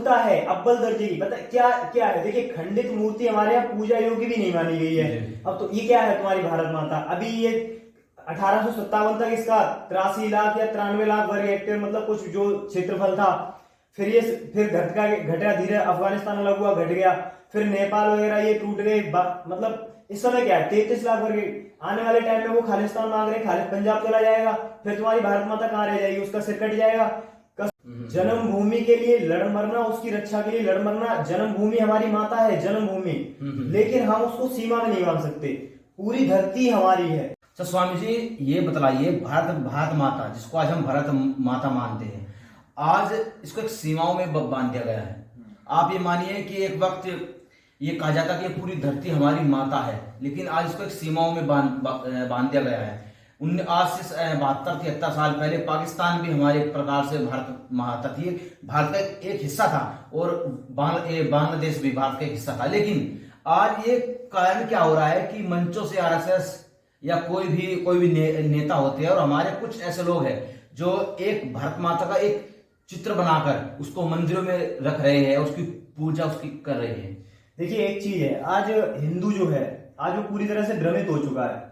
मूर्खता है अव्वल दर्जे की। पता क्या क्या है, देखिए खंडित मूर्ति हमारे यहाँ पूजा योग्य भी नहीं मानी गई है। अब तो ये क्या है तुम्हारी भारत माता, अभी ये 1857 तक इसका 83 लाख या 93 लाख वर्ग हेक्टेयर मतलब कुछ जो क्षेत्रफल था, फिर घटा धीरे, अफगानिस्तान अलग हुआ घट गया, फिर नेपाल वगैरह ये टूट गए, मतलब इस समय क्या है 33 लाख वर्ग। आने वाले टाइम में वो खालिस्तान मांग रहे, खालिद पंजाब चला जाएगा, फिर तुम्हारी भारत माता कहाँ रह जाएगी, उसका सिर कट जाएगा। जन्मभूमि के लिए लड़ मरना, उसकी रक्षा के लिए लड़ मरना, जन्मभूमि हमारी माता है जन्मभूमि, लेकिन हम उसको सीमा में नहीं मान सकते, पूरी धरती हमारी है। तो स्वामी जी ये बतलाइए, भारत माता जिसको आज हम भारत माता मानते हैं, आज इसको एक सीमाओं में बांध दिया गया है। आप ये मानिए कि एक वक्त ये कहा जाता कि पूरी धरती हमारी माता है, लेकिन आज इसको एक सीमाओं में बांध दिया गया है। आज से 72-73 साल पहले पाकिस्तान भी हमारे प्रकार से भारत माता थी, भारत का एक हिस्सा था, और बांग्लादेश भी भारत का एक हिस्सा था। लेकिन आज ये कारण क्या हो रहा है कि मंचों से आरएसएस या कोई भी नेता होते हैं, और हमारे कुछ ऐसे लोग हैं जो एक भारत माता का एक चित्र बनाकर उसको मंदिरों में रख रहे हैं, उसकी पूजा उसकी कर रहे हैं। देखिए एक चीज है, आज हिंदू जो है आज वो पूरी तरह से भ्रमित हो चुका है,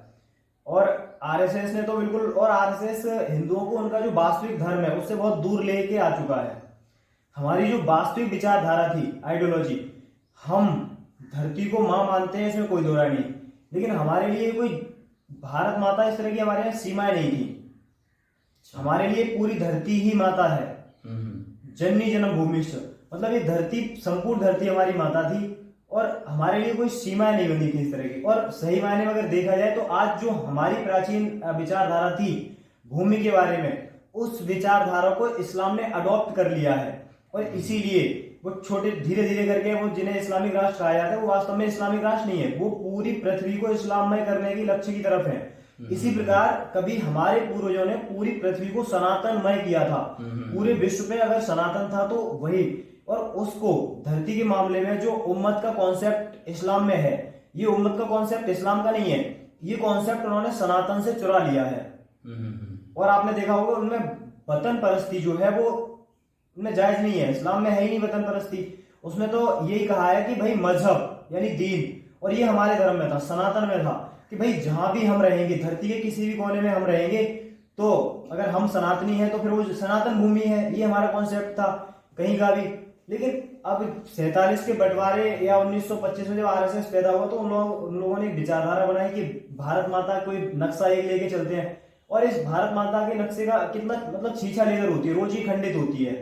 और आरएसएस ने तो बिल्कुल, और आरएसएस हिंदुओं को उनका जो वास्तविक धर्म है उससे बहुत दूर लेके आ चुका है। हमारी जो वास्तविक विचारधारा थी, आइडियोलॉजी, हम धरती को मां मानते हैं, इसमें कोई दो राय नहीं, लेकिन हमारे लिए कोई भारत माता इस तरह की हमारे यहाँ सीमाएं नहीं थी। हमारे लिए पूरी धरती ही माता है, जननी जन्मभूमिश्च, मतलब ये धरती, संपूर्ण धरती हमारी माता थी, और हमारे लिए कोई सीमाएं नहीं बनी थी इस तरह की। और सही मायने में अगर देखा जाए तो आज जो हमारी प्राचीन विचारधारा थी भूमि के बारे में, उस विचारधारा को इस्लाम ने अडॉप्ट कर लिया है, और इसीलिए वो छोटे धीरे धीरे करके वो जिन्हें इस्लामिक राष्ट्र कहा जाता है वो वास्तव में इस्लामिक राष्ट्र नहीं है, वो पूरी पृथ्वी को इस्लाममय करने की लक्ष्य की तरफ है। इसी प्रकार कभी हमारे पूर्वजों ने पूरी पृथ्वी को सनातनमय किया था, पूरे विश्व में अगर सनातन था तो वही, और उसको धरती के मामले में जो उम्मत का कॉन्सेप्ट इस्लाम में है, ये उम्मत का कॉन्सेप्ट इस्लाम का नहीं है, ये कॉन्सेप्ट उन्होंने सनातन से चुरा लिया है। और आपने देखा होगा उनमें वतन परस्ती जो है वो उनमें जायज नहीं है, इस्लाम में है ही नहीं वतन परस्ती। उसमें तो यही कहा है कि भाई मजहब यानी दीन, और ये हमारे धर्म में था, सनातन में था कि भाई जहां भी हम रहेंगे, धरती के किसी भी कोने में हम रहेंगे, तो अगर हम सनातनी है तो फिर वो सनातन भूमि है, ये हमारा कॉन्सेप्ट था कहीं का भी। लेकिन अब 47 के बंटवारे या 1925 में जब आरएसएस पैदा हुआ तो उन लोगों ने विचारधारा बनाई कि भारत माता कोई नक्शा एक लेके चलते हैं, और इस भारत माता के नक्शे का कितना मतलब छीछा लेकर होती है, रोज ही खंडित होती है।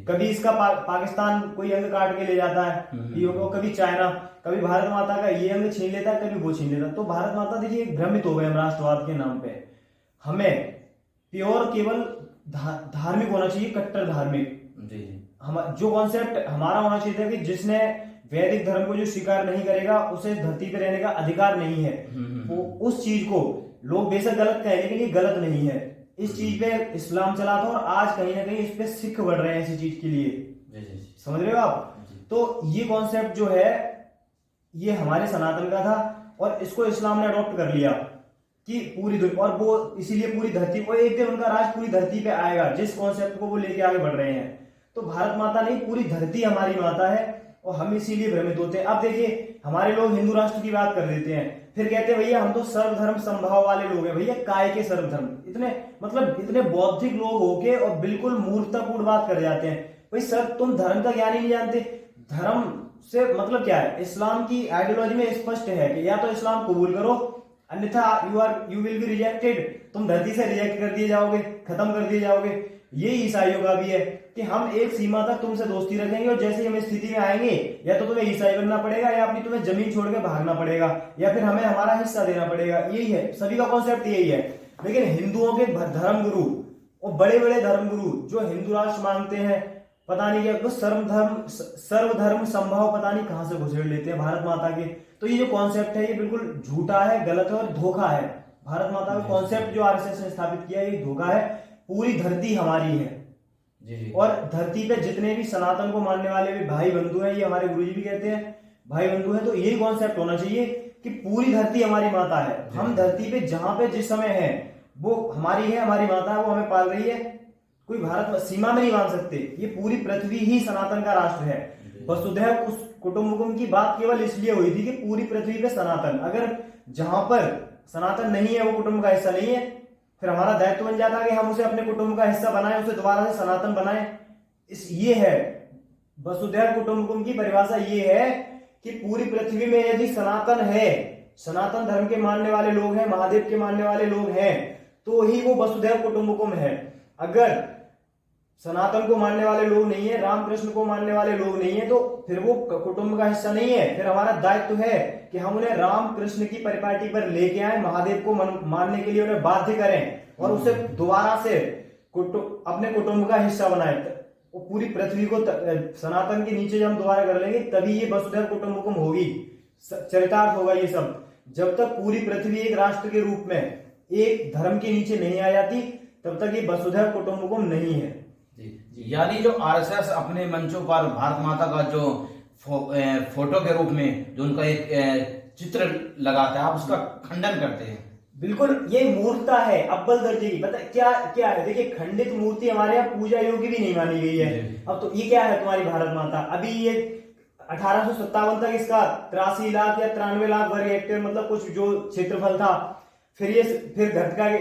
कभी इसका पाकिस्तान कोई अंग काट के ले जाता है, कभी चाइना, कभी भारत माता का ये अंग छीन लेता है, कभी वो छीन लेता है। तो भारत माता देखिए भ्रमित हो गए हम राष्ट्रवाद के नाम पे। हमें प्योर केवल धार्मिक होना चाहिए, कट्टर धार्मिक। हम जो कॉन्सेप्ट हमारा होना चाहिए था कि जिसने वैदिक धर्म को जो स्वीकार नहीं करेगा उसे धरती पे रहने का अधिकार नहीं है। वो उस चीज को लोग बेशक गलत कहें, लेकिन ये गलत नहीं है। इस चीज पे इस्लाम चला था, और आज कहीं ना कहीं इस पे सिख बढ़ रहे हैं इसी चीज के लिए। समझ रहे हो आप? तो ये कॉन्सेप्ट जो है ये हमारे सनातन का था, और इसको इस्लाम ने अडॉप्ट कर लिया कि पूरी दुनिया, और वो इसीलिए पूरी धरती को एक दिन उनका राज पूरी धरती पे आएगा जिस कॉन्सेप्ट को वो लेके आगे बढ़ रहे हैं। तो भारत माता नहीं, पूरी धरती हमारी माता है, और हम इसीलिए भ्रमित होते हैं। अब देखिए हमारे लोग हिंदू राष्ट्र की बात कर देते हैं, फिर कहते हैं भैया हम तो सर्वधर्म संभाव वाले लोग हैं। भैया काय के सर्वधर्म, इतने बौद्धिक लोग होके और बिल्कुल मूर्खतापूर्ण बात कर जाते हैं। भाई सर तुम धर्म का ज्ञान ही नहीं जानते। धर्म से मतलब क्या है? इस्लाम की आइडियोलॉजी में स्पष्ट है कि या तो इस्लाम कबूल करो, अन्यथा यू विल बी रिजेक्टेड, तुम धरती से रिजेक्ट कर दिए जाओगे, खत्म कर दिए जाओगे। यही ईसाइयों का भी है कि हम एक सीमा तक तुमसे दोस्ती रखेंगे, और जैसे ही हम इस स्थिति में आएंगे या तो तुम्हें ईसाई बनना पड़ेगा, या अपनी तुम्हें जमीन छोड़ के भागना पड़ेगा, या फिर हमें हमारा हिस्सा देना पड़ेगा। यही है, सभी का कॉन्सेप्ट यही है। लेकिन हिंदुओं के धर्मगुरु और बड़े बड़े धर्मगुरु जो हिंदू राष्ट्र मांगते हैं, पता नहीं क्या सर्वधर्म संभाव पता नहीं कहां से घुसेड़ लेते हैं भारत माता के। तो ये जो कॉन्सेप्ट है ये बिल्कुल झूठा है, गलत है और धोखा है। भारत माता का कॉन्सेप्ट जो आरएसएस ने स्थापित किया ये धोखा है। पूरी धरती हमारी है, और धरती पे जितने भी सनातन को मानने वाले भी भाई बंधु हैं, ये हमारे गुरुजी भी कहते हैं भाई बंधु हैं, तो यही कॉन्सेप्ट होना चाहिए कि पूरी धरती हमारी माता है। हम धरती पे जहां पे जिस समय है वो हमारी है, हमारी माता है, वो हमें पाल रही है, कोई भारत सीमा में नहीं बांध सकते। ये पूरी पृथ्वी ही सनातन का राष्ट्र है। वसुधैव उस कुटुंबकम की बात केवल इसलिए हुई थी कि पूरी पृथ्वी पे सनातन, अगर जहां पर सनातन नहीं है, वो कुटुंब का हिस्सा नहीं है, फिर हमारा दायित्व बन जाता है कि हम उसे अपने कुटुंब का हिस्सा बनाएं, उसे दोबारा से सनातन बनाएं। ये है वसुधैव कुटुंबकम की परिभाषा। ये है कि पूरी पृथ्वी में यदि सनातन है, सनातन धर्म के मानने वाले लोग हैं, महादेव के मानने वाले लोग हैं, तो ही वो वसुधैव कुटुंबकम है। अगर सनातन को मानने वाले लोग नहीं है, रामकृष्ण को मानने वाले लोग नहीं है, तो फिर वो कुटुंब का हिस्सा नहीं है। फिर हमारा दायित्व है कि हम उन्हें रामकृष्ण की परिपाटी पर लेके आए, महादेव को मानने के लिए उन्हें बाध्य करें और उसे दोबारा से अपने कुटुंब का हिस्सा बनाए। वो पूरी पृथ्वी को सनातन के नीचे जब हम दोबारा कर लेंगे, तभी ये वसुधैव कुटुंबकम होगी, चरितार्थ होगा ये सब। जब तक पूरी पृथ्वी एक राष्ट्र के रूप में एक धर्म के नीचे नहीं आ जाती, तब तक ये वसुधैव कुटुंबकम नहीं है। जी, यानी जो आरएसएस अपने मंचों पर भारत माता का जो फोटो के रूप में जो उनका एक चित्र लगाता है, आप उसका खंडन करते हैं? बिल्कुल, ये मूर्खता है अव्वल दर्जे की। पता क्या क्या है? देखिए, खंडित मूर्ति हमारे यहाँ पूजा योग्य भी नहीं मानी गई है। अब तो ये क्या है तुम्हारी भारत माता? अभी ये 1857 तक इसका 83 लाख या 93 लाख वर्ग हेक्टेयर, मतलब कुछ जो क्षेत्रफल था, फिर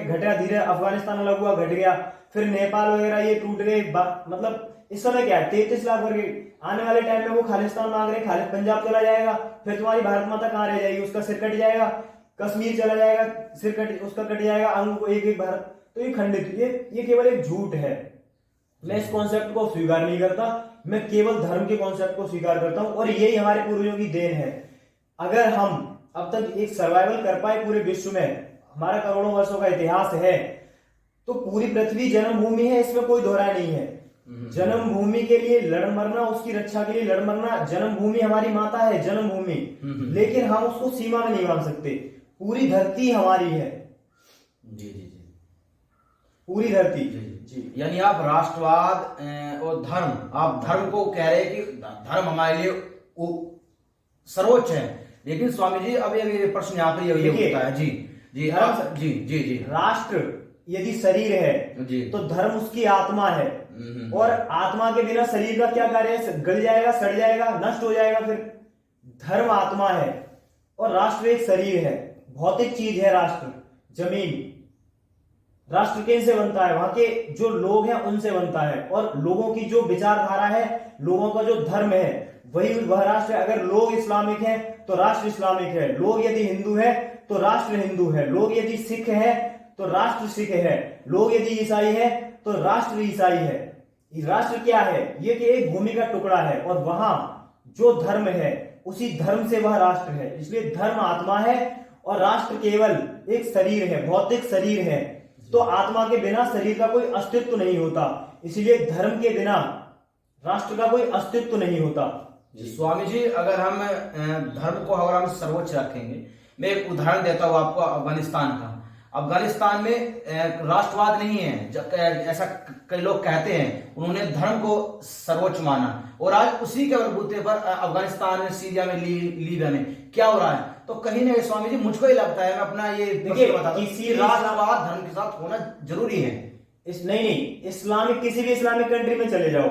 घटा धीरे अफगानिस्तान अलग हुआ, घट गया, फिर नेपाल वगैरह ये टूट गए। मतलब इस समय क्या है, 33 लाख वर्ग। आने वाले टाइम में वो खालिस्तान मांग रहे, खालिद पंजाब चला जाएगा, फिर तुम्हारी भारत माता कहाँ रह जाएगी? उसका सिर कट जाएगा। कश्मीर चला जाएगा, सिर कट उसका कट जाएगा, अंग को एक एक भारत। तो ये खंडित, ये केवल एक झूठ है। मैं इस कॉन्सेप्ट को स्वीकार नहीं करता, मैं केवल धर्म के कॉन्सेप्ट को स्वीकार करता हूं, और यही हमारे पूर्वजों की देन है। अगर हम अब तक एक सर्वाइवल कर पाए पूरे विश्व में, हमारा करोड़ों वर्षों का इतिहास है, तो पूरी पृथ्वी जन्मभूमि है, इसमें कोई दोहराई नहीं है। जन्मभूमि के लिए लड़ मरना, उसकी रक्षा के लिए लड़ मरना, जन्मभूमि हमारी माता है, जन्मभूमि। लेकिन हम उसको सीमा में नहीं बांध सकते। पूरी धरती हमारी है। जी जी जी, पूरी धरती। जी, यानी आप राष्ट्रवाद और धर्म, आप धर्म को कह रहे हैं कि धर्म हमारे लिए सर्वोच्च है। लेकिन स्वामी जी, अब ये प्रश्न यहाँ पर ये होता है। जी जी जी जी जी, राष्ट्र यदि शरीर है तो धर्म उसकी आत्मा है, और आत्मा के बिना शरीर का क्या कार्य है? गल जाएगा, सड़ जाएगा, नष्ट हो जाएगा। फिर धर्म आत्मा है और राष्ट्र एक शरीर है, भौतिक चीज है। राष्ट्र जमीन, राष्ट्र किनसे बनता है? वहां के जो लोग हैं उनसे बनता है, और लोगों की जो विचारधारा है, लोगों का जो धर्म है, वह राष्ट्र है। अगर लोग इस्लामिक हैं तो राष्ट्र इस्लामिक है, लोग यदि हिंदू है तो राष्ट्र हिंदू है, लोग यदि सिख है तो राष्ट्र सिख है, लोग यदि ईसाई है तो राष्ट्र ईसाई है। राष्ट्र क्या है? ये कि एक भूमि का टुकड़ा है, और वहां जो धर्म है उसी धर्म से वह राष्ट्र है। इसलिए धर्म आत्मा है और राष्ट्र केवल एक शरीर है, भौतिक शरीर है। तो आत्मा के बिना शरीर का कोई अस्तित्व नहीं होता, इसलिए धर्म के बिना राष्ट्र का कोई अस्तित्व नहीं होता। स्वामी जी, अगर हम धर्म को अगर हम सर्वोच्च रखेंगे, मैं एक उदाहरण देता हूँ आपको अफगानिस्तान का। अफगानिस्तान में राष्ट्रवाद नहीं है, ऐसा कई लोग कहते हैं। उन्होंने धर्म को सर्वोच्च माना, और आज उसी के बलबूते पर अफगानिस्तान में, सीरिया में, लीबिया में क्या हो रहा है। तो कहीं ना स्वामी जी, मुझको ही लगता है, मैं अपना ये देखिए, राष्ट्रवाद धर्म के साथ होना जरूरी है। नहीं, इस्लामिक, किसी भी इस्लामिक कंट्री में चले जाओ,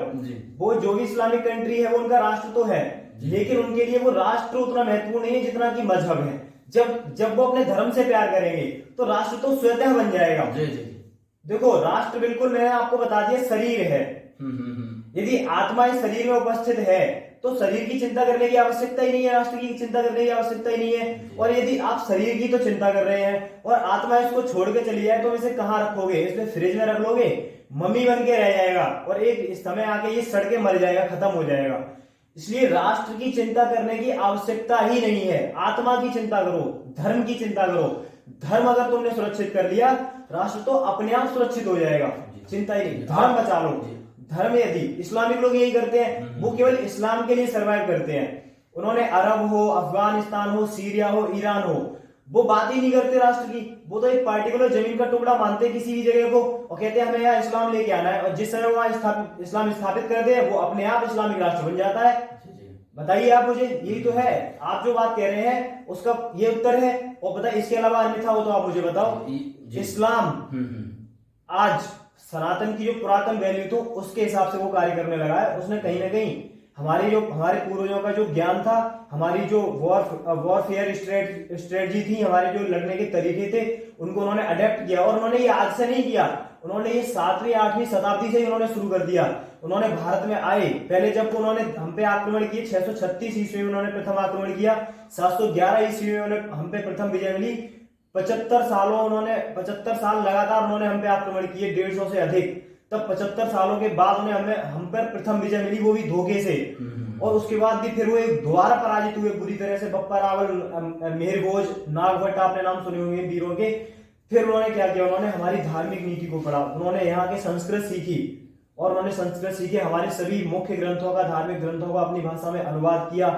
वो जो भी इस्लामिक कंट्री है वो उनका राष्ट्र तो है, लेकिन उनके लिए वो राष्ट्र उतना महत्वपूर्ण नहीं है जितना कि मजहब है। जब वो अपने धर्म से प्यार करेंगे तो राष्ट्र तो स्वतः बन जाएगा। जी जी, देखो, राष्ट्र बिल्कुल, मैंने आपको बता दिया, शरीर है। यदि आत्मा इस शरीर में उपस्थित है तो शरीर की चिंता करने की आवश्यकता ही नहीं है, राष्ट्र की चिंता करने की आवश्यकता ही नहीं है। और यदि आप शरीर की तो चिंता कर रहे हैं और आत्मा इसको छोड़ के चली जाए, तो इसे कहाँ रखोगे? इसमें फ्रिज में रख लोगे, मम्मी बन के रह जाएगा, और एक समय आके ये सड़ के मर जाएगा, खत्म हो जाएगा। इसलिए राष्ट्र की चिंता करने की आवश्यकता ही नहीं है। आत्मा की चिंता करो, धर्म की चिंता करो। धर्म अगर तुमने सुरक्षित कर लिया, राष्ट्र तो अपने आप सुरक्षित हो जाएगा, चिंता ही नहीं। धर्म बचा लो। धर्म, यदि इस्लामिक लोग यही करते हैं, वो केवल इस्लाम के लिए सर्वाइव करते हैं। उन्होंने अरब हो, अफगानिस्तान हो, सीरिया हो, ईरान हो, वो बात ही नहीं करते राष्ट्र की। वो तो एक पार्टिकुलर जमीन का टुकड़ा मानते हैं किसी भी जगह को, और कहते हैं हमें यहाँ इस्लाम लेके आना है, और जिस समय वहां इस्लाम स्थापित करते हैं, वो अपने आप इस्लामिक राष्ट्र बन जाता है। बताइए आप मुझे, यही तो है। आप जो बात कह रहे हैं उसका ये उत्तर है, और पता इसके अलावा अन्यथा हो तो आप मुझे बताओ। इस्लाम आज सनातन की जो पुरातन वैल्यू थी उसके हिसाब से वो कार्य करने लगा है। उसने कहीं ना कहीं हमारे पूर्वजों का जो ज्ञान था, हमारी जो वॉरफेयर स्ट्रेटजी थी, हमारे जो लड़ने के तरीके थे, उनको उन्होंने अडेप्ट किया। और उन्होंने ये आज से नहीं किया, उन्होंने ये 7वीं 8वीं शताब्दी से ही उन्होंने शुरू कर दिया। उन्होंने भारत में आए, पहले जब उन्होंने हम पे आक्रमण किए 636 ईस्वी में उन्होंने प्रथम आक्रमण किया, 711 ईस्वी में उन्होंने हम पे प्रथम विजय मिली। 75 साल लगातार उन्होंने हम पे आक्रमण किए, 150 से अधिक। तब 75 सालों के बाद उन्हें हम पर प्रथम विजय मिली, वो भी धोखे से। और उसके बाद भी फिर वो एक दोबारा पराजित हुए बुरी तरह से। बप्पा रावल, मेहरभोज, नागभट्ट, आपने नाम सुने होंगे वीरों के। फिर उन्होंने क्या किया, उन्होंने हमारी धार्मिक नीति को पढ़ा, उन्होंने यहाँ के संस्कृत सीखी, और उन्होंने संस्कृत सीखे हमारे सभी मुख्य ग्रंथों का, धार्मिक ग्रंथों का अपनी भाषा में अनुवाद किया।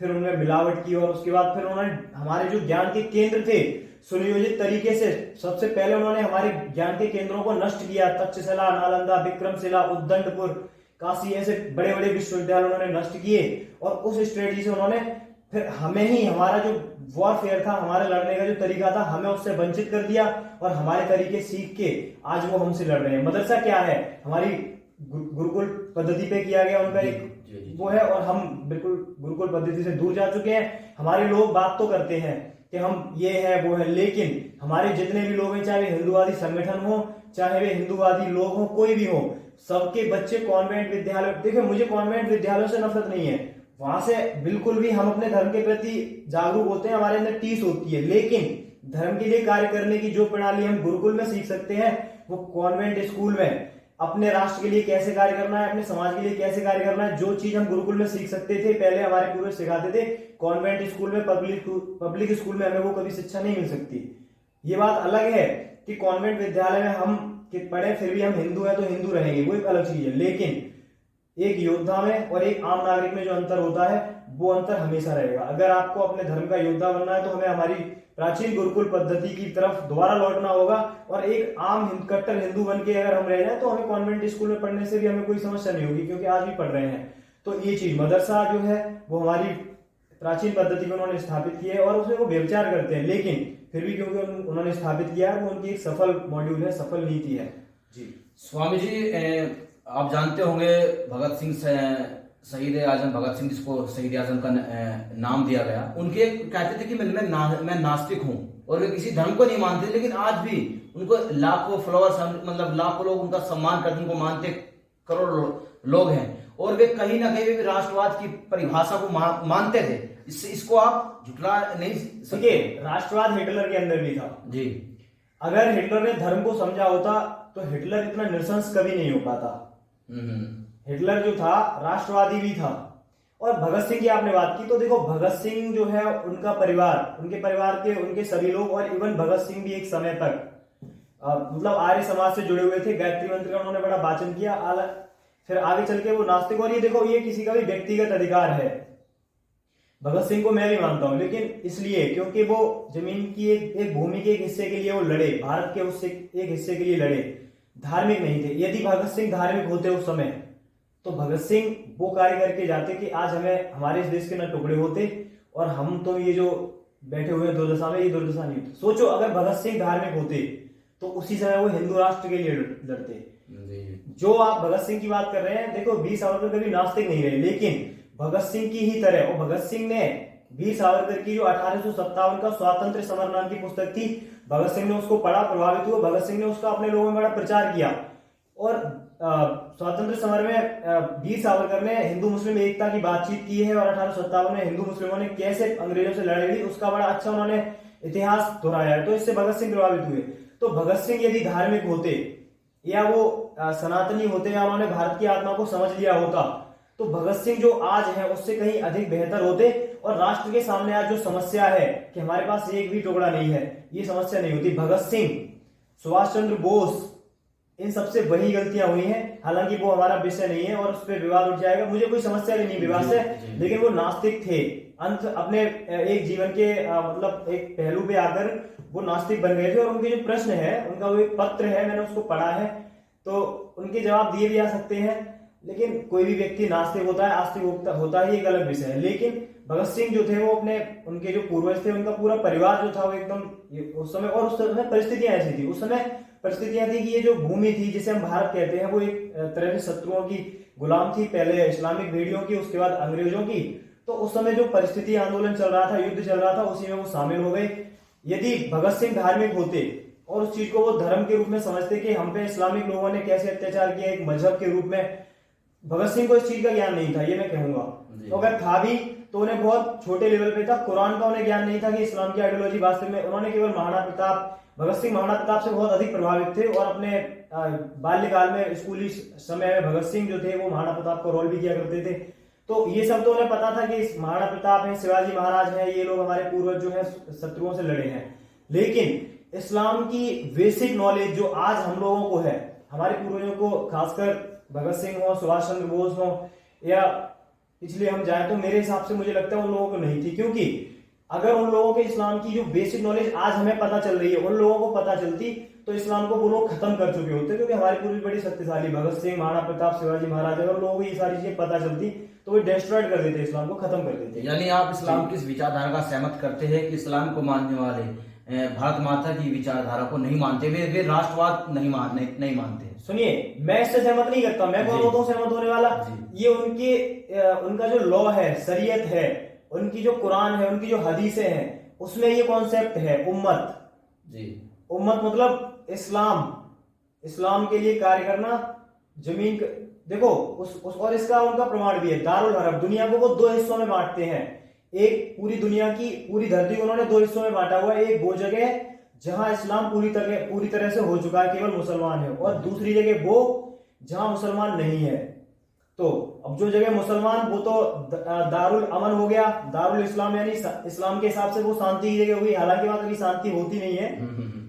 फिर उनमें मिलावट की, और उसके बाद फिर उन्होंने हमारे जो ज्ञान के केंद्र थे सुनियोजित तरीके से, सबसे पहले उन्होंने हमारे ज्ञान के केंद्रों को नष्ट किया। तक्षशिला, नालंदा, विक्रमशिला, उद्दंडपुर, काशी, ऐसे बड़े बड़े विश्वविद्यालय उन्होंने नष्ट किए। और उस स्ट्रेटजी से उन्होंने फिर हमें ही, हमारा जो वॉरफेयर था, हमारे लड़ने का जो तरीका था, हमें उससे वंचित कर दिया। और हमारे तरीके सीख के आज वो हमसे लड़ रहे हैं। मदरसा क्या है, हमारी गुरुकुल पद्धति पे किया गया उनका एक वो है, और हम बिल्कुल गुरुकुल पद्धति से दूर जा चुके हैं। हमारे लोग बात तो करते हैं कि हम ये है वो है, लेकिन हमारे जितने भी लोग हैं, चाहे वे हिंदुवादी संगठन हो, चाहे वे हिंदुवादी लोग हो, कोई भी हो, सबके बच्चे कॉन्वेंट विद्यालय। देखिए, मुझे कॉन्वेंट विद्यालयों से नफरत नहीं है, वहां से बिल्कुल भी हम अपने धर्म के प्रति जागरूक होते हैं, हमारे अंदर टीस होती है। लेकिन धर्म के लिए कार्य करने की जो प्रणाली हम गुरुकुल में सीख सकते हैं, वो कॉन्वेंट स्कूल में अपने राष्ट्र के लिए कैसे कार्य करना है, अपने समाज के लिए कैसे कार्य करना है, जो चीज हम गुरुकुल में सीख सकते थे, पहले हमारे पूर्वज सिखाते थे, कॉन्वेंट स्कूल में, पब्लिक स्कूल में हमें वो कभी शिक्षा नहीं मिल सकती। ये बात अलग है कि कॉन्वेंट विद्यालय में हम पढ़े, फिर भी हम हिंदू हैं तो हिंदू रहेंगे, वो एक अलग चीज है। लेकिन एक योद्धा में और एक आम नागरिक में जो अंतर होता है, वो अंतर हमेशा रहेगा। अगर आपको अपने धर्म का योद्धा बनना है, तो हमें हमारी प्राचीन गुरुकुल पद्धति की तरफ दोबारा लौटना होगा। और एक आम कट्टर हिंदू बन के अगर हम रह जाए, तो हमें कॉन्वेंट स्कूल में पढ़ने से भी हमें कोई समस्या नहीं होगी, क्योंकि आज भी पढ़ रहे हैं। तो ये चीज, मदरसा जो है वो हमारी प्राचीन पद्धति को उन्होंने स्थापित किया है, और उसमें वो व्यभिचार करते हैं, लेकिन फिर भी क्योंकि उन्होंने स्थापित किया है, वो उनकी एक सफल मॉड्यूल है, सफल नीति है। जी स्वामी जी, आप जानते होंगे भगत सिंह शहीद आजम भगत सिंह, जिसको शहीद आजम का नाम दिया गया, उनके कहते थे कि मैं नास्तिक हूँ, और वे किसी धर्म को नहीं मानते, लेकिन आज भी उनको लाखों फॉलोअर्स, मतलब लाखों लोग उनका सम्मान करते, उनको मानते करोड़ों लोग हैं, और वे कहीं ना कहीं भी राष्ट्रवाद की परिभाषा को मानते थे। इसको आप झुठला नहीं सकते। राष्ट्रवाद हिटलर के अंदर भी था जी। अगर हिटलर ने धर्म को समझा होता, तो हिटलर इतना नृशंस कभी नहीं हो पाता। हिटलर जो था राष्ट्रवादी भी था। और भगत सिंह की आपने बात की, तो देखो, भगत सिंह जो है, उनका परिवार, उनके परिवार के उनके सभी लोग, और इवन भगत सिंह भी एक समय तक मतलब आर्य समाज से जुड़े हुए थे। गायत्री मंत्र का उन्होंने बड़ा वाचन किया, फिर आगे चल के वो नास्तिक। और ये देखो, ये किसी का भी व्यक्तिगत अधिकार है। भगत सिंह को मैं भी मानता हूं, लेकिन इसलिए क्योंकि वो जमीन की एक भूमि के एक हिस्से के लिए वो लड़े, भारत के उससे एक हिस्से के लिए लड़े, धार्मिक नहीं थे। यदि भगत सिंह धार्मिक होते उस समय, तो भगत सिंह वो कार्य करके जाते कि आज हमें हमारे इस देश के न टुकड़े होते, और हम तो ये जो बैठे हुए हैं दुर्दशा में, ये दुर्दशा नहीं होती। सोचो, अगर भगत सिंह धार्मिक होते, तो उसी समय वो हिंदू राष्ट्र के लिए लड़ते। जो आप भगत सिंह की बात कर रहे हैं, देखो, वीर सावरकर कभी नास्तिक नहीं रहे, लेकिन भगत सिंह की ही तरह, और भगत सिंह ने वीर सावरकर की जो 1857 का स्वातंत्र समर नाम की पुस्तक थी, भगत सिंह ने उसको पढ़ा, प्रभावित हुआ, भगत सिंह ने उसका अपने लोगों में बड़ा प्रचार किया। और स्वातंत्र समर में वीर सावरकर ने हिंदू मुस्लिम एकता की बातचीत की है, और 1857 में हिंदू मुस्लिमों ने कैसे अंग्रेजों से लड़ाई लड़ी, उसका बड़ा अच्छा उन्होंने इतिहास दोहराया है। तो इससे भगत सिंह प्रभावित हुए। तो भगत सिंह यदि धार्मिक होते, या वो सनातनी होते, या उन्होंने भारत की आत्मा को समझ लिया होता, तो भगत सिंह जो आज है उससे कहीं अधिक बेहतर होते। और राष्ट्र के सामने आज जो समस्या है कि हमारे पास एक भी टुकड़ा नहीं है, ये समस्या नहीं होती। भगत सिंह, सुभाष चंद्र बोस, इन सबसे वही गलतियां हुई हैं। हालांकि वो हमारा विषय नहीं है, और उस पर विवाद उठ जाएगा, मुझे कोई समस्या नहीं विवाद से, लेकिन वो नास्तिक थे। अंत अपने एक जीवन के मतलब एक पहलू पे आकर वो नास्तिक बन गए थे। और उनके जो प्रश्न है, उनका वो एक पत्र है, मैंने उसको पढ़ा है, तो उनके जवाब दिए भी जा सकते हैं। लेकिन कोई भी व्यक्ति नास्तिक होता है, आस्तिक होता है, एक अलग विषय है। लेकिन भगत सिंह जो थे, वो अपने, उनके जो पूर्वज थे, उनका पूरा परिवार जो था, वो एकदम उस समय, और उस समय परिस्थितियां ऐसी थी, उस समय परिस्थितियां थी कि ये जो भूमि थी जिसे हम भारत कहते हैं वो एक तरह से शत्रुओं की गुलाम थी, पहले इस्लामिक भेड़ियों की, उसके बाद अंग्रेजों की। तो उस समय जो परिस्थिति आंदोलन चल रहा था, युद्ध चल रहा था, उसी में वो शामिल हो गए। यदि भगत सिंह धार्मिक होते और उस चीज को वो धर्म के रूप में समझते कि हम पे इस्लामिक लोगों ने कैसे अत्याचार किया एक मजहब के रूप में, भगत सिंह को इस चीज का ज्ञान नहीं था, ये मैं कहूंगा। तो अगर था भी तो उन्हें बहुत छोटे लेवल पे था, कुरान का उन्हें ज्ञान नहीं था कि इस्लाम की आइडियोलॉजी वास्तव में। उन्होंने केवल महाराणा प्रताप, भगत सिंह महाराणा प्रताप से बहुत अधिक प्रभावित थे और अपने बाल्यकाल में, स्कूली समय में भगत सिंह जो थे वो महाराणा प्रताप का रोल भी किया करते थे। तो ये सब तो उन्हें पता था कि महाराणा प्रताप है, शिवाजी महाराज है, ये लोग हमारे पूर्वज जो है शत्रुओं से लड़े हैं। लेकिन इस्लाम की बेसिक नॉलेज जो आज हम लोगों को है, हमारे पूर्वजों को, खासकर भगत सिंह हो, सुभाष चंद्र बोस हो, या इसलिए हम जाए तो मेरे हिसाब से मुझे लगता है उन लोगों को नहीं थी। क्योंकि अगर उन लोगों के इस्लाम की जो बेसिक नॉलेज आज हमें पता चल रही है उन लोगों को पता चलती तो इस्लाम को वो लोग खत्म कर चुके होते। क्योंकि हमारे पूर्वज बड़ी शक्तिशाली, भगत सिंह, महाराणा प्रताप, शिवाजी महाराज, अगर लोगों को ये सारी चीजें पता चलती तो वो डिस्ट्रॉय कर देते, इस्लाम को खत्म कर देते। यानी आप इस्लाम की इस विचारधारा का सहमत करते हैं कि इस्लाम को मानने वाले भारत माता की विचारधारा को नहीं मानते, वे राष्ट्रवाद नहीं मानते। सुनिए, मैं इससे सहमत नहीं करता, मैं कौन होता हूँ सहमत होने वाला। ये उनका जो लॉ है, शरीयत है, उनकी जो कुरान है, उनकी जो हदीसें हैं, उसमें ये कॉन्सेप्ट है उम्मत। जी, उम्मत मतलब इस्लाम के लिए कार्य करना, जमीन देखो और इसका उनका प्रमाण भी है। दारुल हरब, दुनिया को वो दो हिस्सों में बांटते हैं। एक पूरी दुनिया की, पूरी धरती को उन्होंने दो हिस्सों में बांटा हुआ है। एक वो जगह जहां इस्लाम पूरी तरह से हो चुका है, केवल मुसलमान है, और दूसरी जगह वो जहां मुसलमान नहीं है। तो अब जो जगह मुसलमान, वो तो दारुल अमन हो गया, दारुल इस्लाम यानी इस्लाम के हिसाब से वो शांति की जगह हुई। हालांकि वहां कभी शांति होती नहीं है,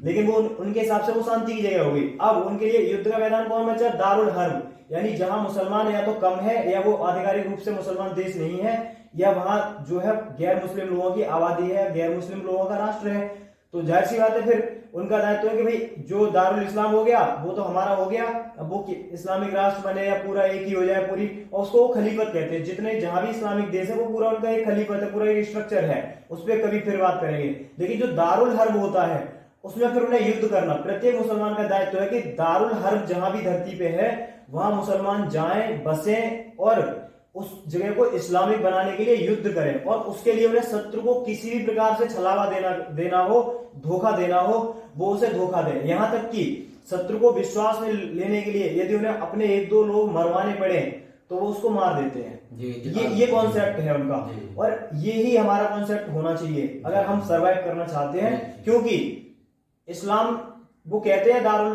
लेकिन वो उनके हिसाब से वो शांति की जगह हो गई। अब उनके लिए युद्ध का मैदान कौन बचा? दारुल हर्ब, यानी जहां मुसलमान या तो कम है, या वो आधिकारिक रूप से मुसलमान देश नहीं है, या वहां जो है गैर मुस्लिम लोगों की आबादी है, गैर मुस्लिम लोगों का राष्ट्र है। तो जाहिर सी बात है, फिर उनका दायित्व है कि भाई जो दारुल इस्लाम हो गया वो तो हमारा हो गया, अब वो इस्लामिक राष्ट्र बने या पूरा एक ही हो जाए पूरी, और उसको वो खलीफत कहते हैं। जितने जहां भी इस्लामिक देश है वो पूरा उनका एक खलीफत है, पूरा एक स्ट्रक्चर है, उस पर कभी फिर बात करेंगे। लेकिन जो दारुल हर्ब होता है उसमें फिर उन्हें युद्ध करना, प्रत्येक मुसलमान का दायित्व है कि दारुल हर्ब जहां भी धरती पे है वहां मुसलमान जाएं, बसें और उस जगह को इस्लामिक बनाने के लिए युद्ध करें। और उसके लिए उन्हें शत्रु को किसी भी प्रकार से छलावा देना हो, धोखा देना हो, वो उसे धोखा दे। यहां तक कि शत्रु को विश्वास में लेने के लिए यदि उन्हें अपने एक दो लोग मरवाने पड़े तो वो उसको मार देते हैं। ये कॉन्सेप्ट है उनका, और यही हमारा कॉन्सेप्ट होना चाहिए अगर हम सरवाइव करना चाहते हैं। क्योंकि इस्लाम वो कहते हैं दारुल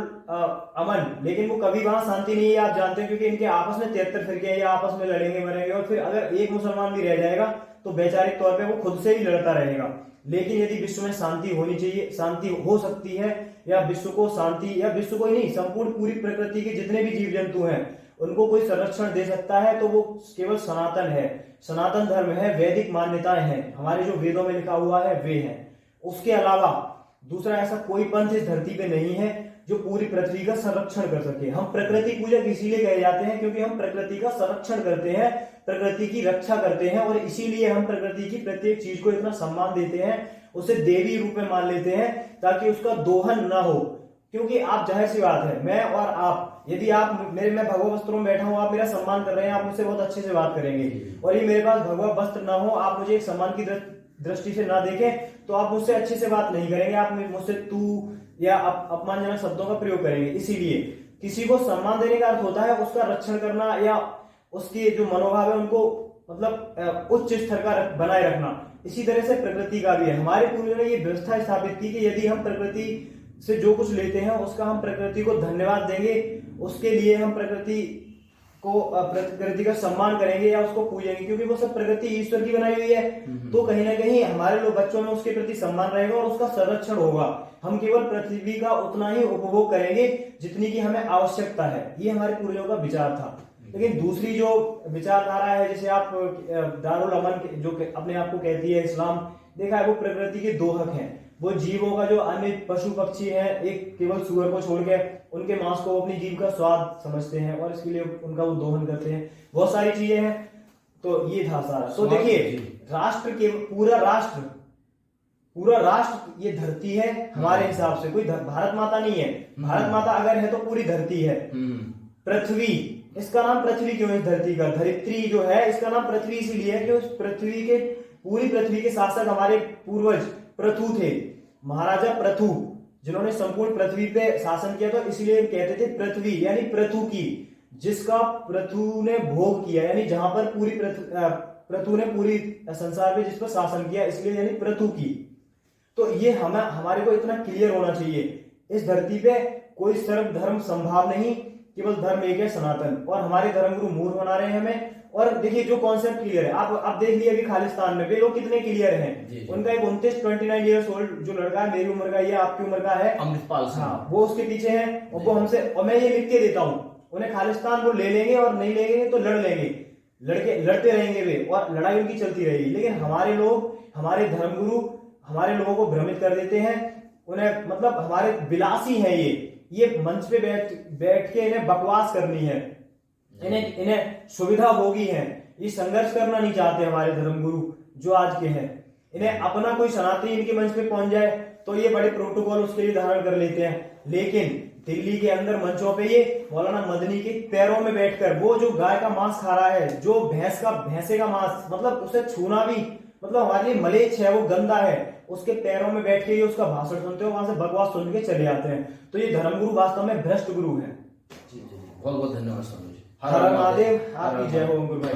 अमन, लेकिन वो कभी वहां शांति नहीं है, आप जानते हैं। क्योंकि इनके आपस में 73 फिरके हैं, ये आपस में लड़ेंगे मरेंगे, और फिर अगर एक मुसलमान भी रह जाएगा तो वैचारिक तौर पे वो खुद से ही लड़ता रहेगा। लेकिन यदि विश्व में शांति होनी चाहिए, शांति हो सकती है, या विश्व को शांति, या विश्व को ही नहीं, संपूर्ण पूरी प्रकृति के जितने भी जीव जंतु हैं उनको कोई संरक्षण दे सकता है तो वो केवल सनातन है, सनातन धर्म है, वैदिक मान्यताएं हैं, हमारे जो वेदों में लिखा हुआ है वे हैं। उसके अलावा दूसरा ऐसा कोई पंथ इस धरती पे नहीं है जो पूरी पृथ्वी का संरक्षण कर सके। हम प्रकृति पूजक इसीलिए कहे जाते हैं क्योंकि हम प्रकृति का संरक्षण करते हैं, प्रकृति की रक्षा करते हैं, और इसीलिए हम प्रकृति की प्रत्येक चीज को इतना सम्मान देते हैं, उसे देवी रूप में मान लेते हैं ताकि उसका दोहन ना हो। क्योंकि आप, जाहिर सी बात है, मैं और आप, यदि आप मैं भगवा वस्त्रों में बैठा हूं, आप मेरा सम्मान कर रहे हैं, आप मुझसे बहुत अच्छे से बात करेंगे, और ये मेरे पास भगवा वस्त्र ना हो, आप मुझे एक सम्मान की दृष्टि से ना देखें तो आप मुझसे अच्छे से बात नहीं करेंगे, आप मुझसे तू या अपमानजनक शब्दों का प्रयोग करेंगे। इसीलिए किसी को सम्मान देने का अर्थ होता है उसका रक्षण करना, या उसके जो मनोभाव है उनको मतलब उच्च स्तर का बनाए रखना। इसी तरह से प्रकृति का भी है। हमारे पूर्वजों ने ये व्यवस्था स्थापित की कि यदि हम प्रकृति से जो कुछ लेते हैं उसका हम प्रकृति को धन्यवाद देंगे, उसके लिए हम प्रकृति का सम्मान करेंगे या उसको पूजेंगे, क्योंकि वो सब प्रकृति ईश्वर की बनाई हुई है। तो कहीं ना कहीं हमारे लोग बच्चों में उसके प्रति सम्मान रहेगा और उसका संरक्षण होगा। हम केवल पृथ्वी का उतना ही उपभोग करेंगे जितनी की हमें आवश्यकता है। ये हमारे पूर्वजों का विचार था। लेकिन दूसरी जो विचारधारा है, जैसे आप दारुल अमन जो अपने आप को कहती है इस्लाम, देखा है वो प्रकृति के दोहक हैं। वो जीवों का जो अन्य पशु पक्षी हैं, एक केवल सूअर को छोड़ के उनके मांस को अपनी जीव का स्वाद समझते हैं और इसके लिए उनका वो दोहन करते हैं। बहुत सारी चीजें हैं। तो ये था सारा। तो देखिए, राष्ट्र के पूरा राष्ट्र ये धरती है हमारे हिसाब से, कोई भारत माता नहीं है। भारत माता अगर है तो पूरी धरती है। पृथ्वी, इसका नाम पृथ्वी क्यों है? इस धरती का धरित्री जो है इसका नाम पृथ्वी इसीलिए है कि उस पृथ्वी के, पूरी पृथ्वी के शासक हमारे पूर्वज पृथु थे, महाराजा पृथु, जिन्होंने संपूर्ण पृथ्वी पे शासन किया। तो इसलिए कहते थे पृथ्वी, यानी पृथु की, जिसका पृथु ने भोग किया, यानी जहां पर पूरी पृथु ने पूरी संसार पे जिस पर शासन किया, इसलिए यानी पृथु की। तो ये हमारे को इतना क्लियर होना चाहिए, इस धरती पे कोई सर्व धर्म संभव नहीं, केवल धर्म एक है सनातन। और हमारे धर्मगुरु मूर्ख बना रहे हैं हमें। और देखिए जो कॉन्सेप्ट क्लियर है, आप देख लिए अभी खालिस्तान में वे लोग कितने क्लियर हैं। उनका एक 29 ईयर्स ओल्ड जो लड़का है, मेरी उम्र का, ये आपकी उम्र का है, अमृतपाल सिंह, हाँ, वो उसके पीछे है। और वो हमसे, और मैं ये लिख के देता हूँ, उन्हें खालिस्तान वो ले लेंगे और नहीं लेंगे तो लड़ लेंगे, लड़ते रहेंगे वे, और लड़ाई उनकी चलती रहेगी। लेकिन हमारे लोग, हमारे धर्मगुरु हमारे लोगों को भ्रमित कर देते हैं। उन्हें मतलब हमारे विलासी हैं ये मंच पे बैठ के इन्हें बकवास करनी है, इन्हें सुविधा भोगी है, ये संघर्ष करना नहीं चाहते हमारे धर्मगुरु जो आज के हैं। इन्हें अपना कोई सनातनी इनके मंच पे पहुंच जाए तो ये बड़े प्रोटोकॉल उसके लिए धारण कर लेते हैं। लेकिन दिल्ली के अंदर मंचों पे ये मौलाना मदनी के पैरों में बैठकर, वो जो गाय का मांस खा रहा है, जो भैंसे का मांस, मतलब उसे छूना भी मतलब हमारे लिए मलेच्छ है, वो गंदा है, उसके पैरों में बैठ के ये उसका भाषण सुनते हो, वहां से बकवास सुन के चले आते हैं। तो ये धर्मगुरु वास्तव में भ्रष्ट गुरु है। बहुत बहुत धन्यवाद स्वामी जी। हर हर महादेव, आपकी जय हो गुरु भाई।